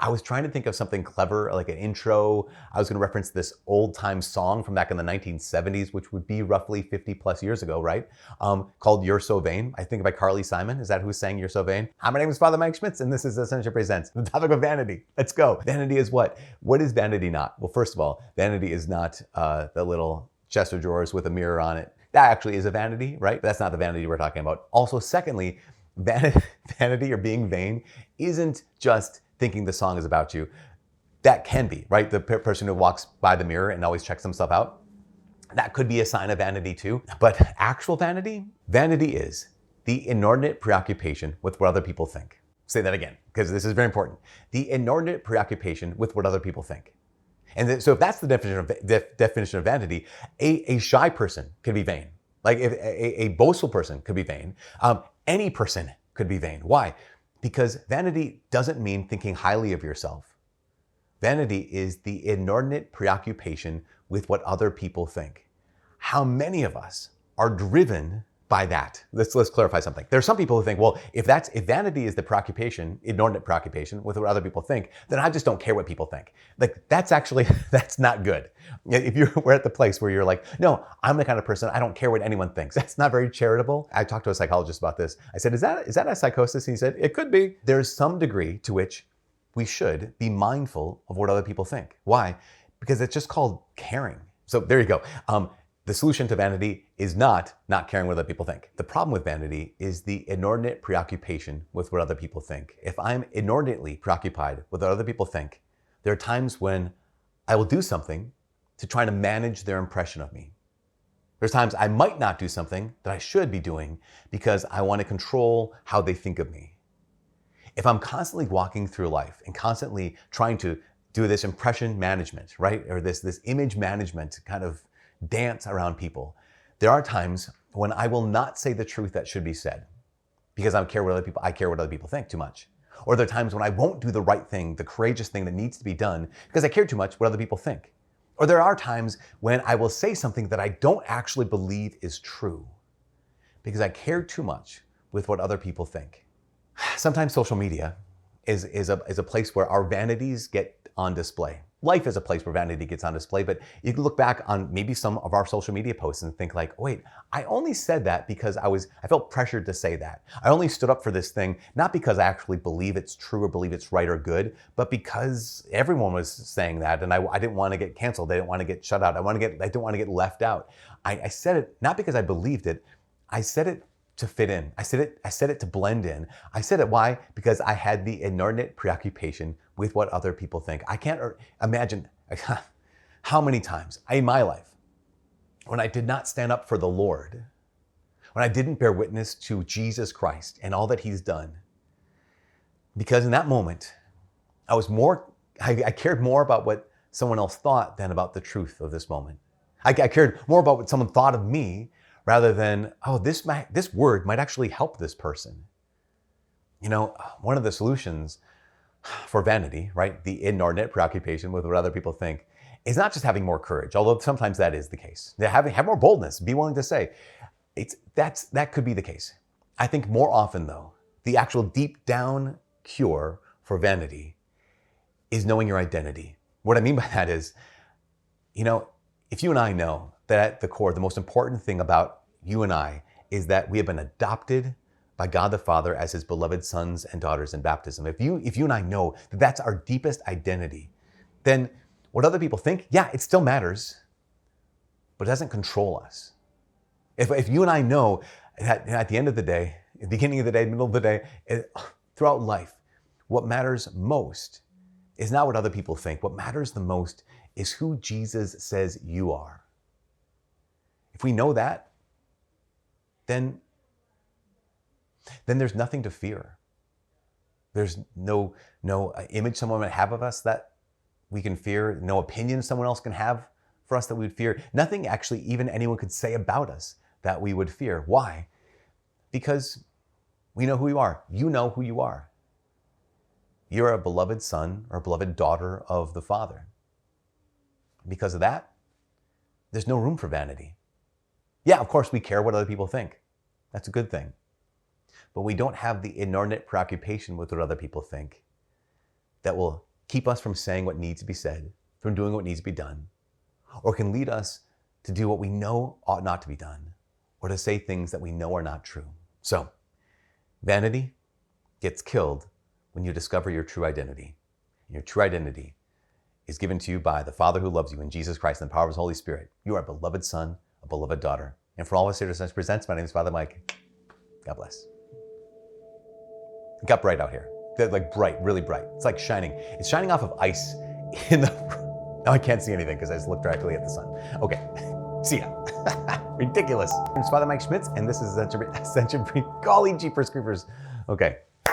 I was trying to think of something clever, like an intro. I was going to reference this old time song from back in the 1970s, which would be roughly 50 plus years ago, right? Called You're So Vain. I think by Carly Simon. Is that who sang You're So Vain? Hi, my name is Father Mike Schmitz, and this is Ascension Presents, the topic of vanity. Let's go. Vanity is what? What is vanity not? Well, first of all, vanity is not the little chest of drawers with a mirror on it. That actually is a vanity, right? But that's not the vanity we're talking about. Also, secondly, vanity or being vain isn't just thinking the song is about you. That can be, right? The person who walks by the mirror and always checks themselves out, that could be a sign of vanity too. But actual vanity? Vanity is the inordinate preoccupation with what other people think. Say that again, because this is very important. The inordinate preoccupation with what other people think. And so if that's the definition of vanity, a shy person could be vain. Like if a boastful person could be vain. Any person could be vain. Why? Because vanity doesn't mean thinking highly of yourself. Vanity is the inordinate preoccupation with what other people think. How many of us are driven by that? Let's clarify something. There are some people who think, well, if vanity is the preoccupation, inordinate preoccupation with what other people think, then I just don't care what people think. Like that's not good. If we're at the place where you're like, no, I'm the kind of person, I don't care what anyone thinks. That's not very charitable. I talked to a psychologist about this. I said, is that a psychosis? And he said, it could be. There's some degree to which we should be mindful of what other people think. Why? Because it's just called caring. So there you go. The solution to vanity is not caring what other people think. The problem with vanity is the inordinate preoccupation with what other people think. If I'm inordinately preoccupied with what other people think, there are times when I will do something to try to manage their impression of me. There's times I might not do something that I should be doing because I want to control how they think of me. If I'm constantly walking through life and constantly trying to do this impression management, right? Or this image management kind of dance around people, there are times when I will not say the truth that should be said because I care what other people think too much. Or there are times when I won't do the right thing, the courageous thing that needs to be done because I care too much what other people think. Or there are times when I will say something that I don't actually believe is true because I care too much with what other people think. Sometimes social media is a place where our vanities get on display. Life is a place where vanity gets on display, but you can look back on maybe some of our social media posts and think like, oh, wait, I only said that because I felt pressured to say that. I only stood up for this thing, not because I actually believe it's true or believe it's right or good, but because everyone was saying that and I didn't want to get canceled. I didn't want to get shut out. I didn't want to get left out. I said it not because I believed it. I said it to fit in. I said it to blend in. I said it why? Because I had the inordinate preoccupation with what other people think. I can't imagine how many times in my life when I did not stand up for the Lord, when I didn't bear witness to Jesus Christ and all that he's done. Because in that moment, I cared more about what someone else thought than about the truth of this moment. I cared more about what someone thought of me rather than, oh, this word might actually help this person. You know, one of the solutions for vanity, right, the inordinate preoccupation with what other people think, is not just having more courage, although sometimes that is the case. Have more boldness, be willing to say. That could be the case. I think more often, though, the actual deep down cure for vanity is knowing your identity. What I mean by that is, you know, if you and I know that at the core, the most important thing about you and I is that we have been adopted by God the Father as his beloved sons and daughters in baptism. If you and I know that that's our deepest identity, then what other people think, yeah, it still matters, but it doesn't control us. If you and I know that at the end of the day, at the beginning of the day, middle of the day, throughout life, what matters most is not what other people think. What matters the most is who Jesus says you are. If we know that, then there's nothing to fear. There's no image someone might have of us that we can fear, no opinion someone else can have for us that we would fear. Nothing actually even anyone could say about us that we would fear. Why? Because we know who we are. You know who you are. You're a beloved son or a beloved daughter of the Father. Because of that, there's no room for vanity. Yeah, of course we care what other people think. That's a good thing. But we don't have the inordinate preoccupation with what other people think that will keep us from saying what needs to be said, from doing what needs to be done, or can lead us to do what we know ought not to be done, or to say things that we know are not true. So, vanity gets killed when you discover your true identity. And your true identity is given to you by the Father who loves you in Jesus Christ and the power of his Holy Spirit. You are a beloved son, a beloved daughter. And for all of us here to Ascension Presents, my name is Father Mike. God bless. It got bright out here. They're like bright, really bright. It's like shining. It's shining off of ice in the... Now I can't see anything because I just looked directly at the sun. Okay, see ya. Ridiculous. It's Father Mike Schmitz, and this is Ascension. Golly jeepers creepers. Okay.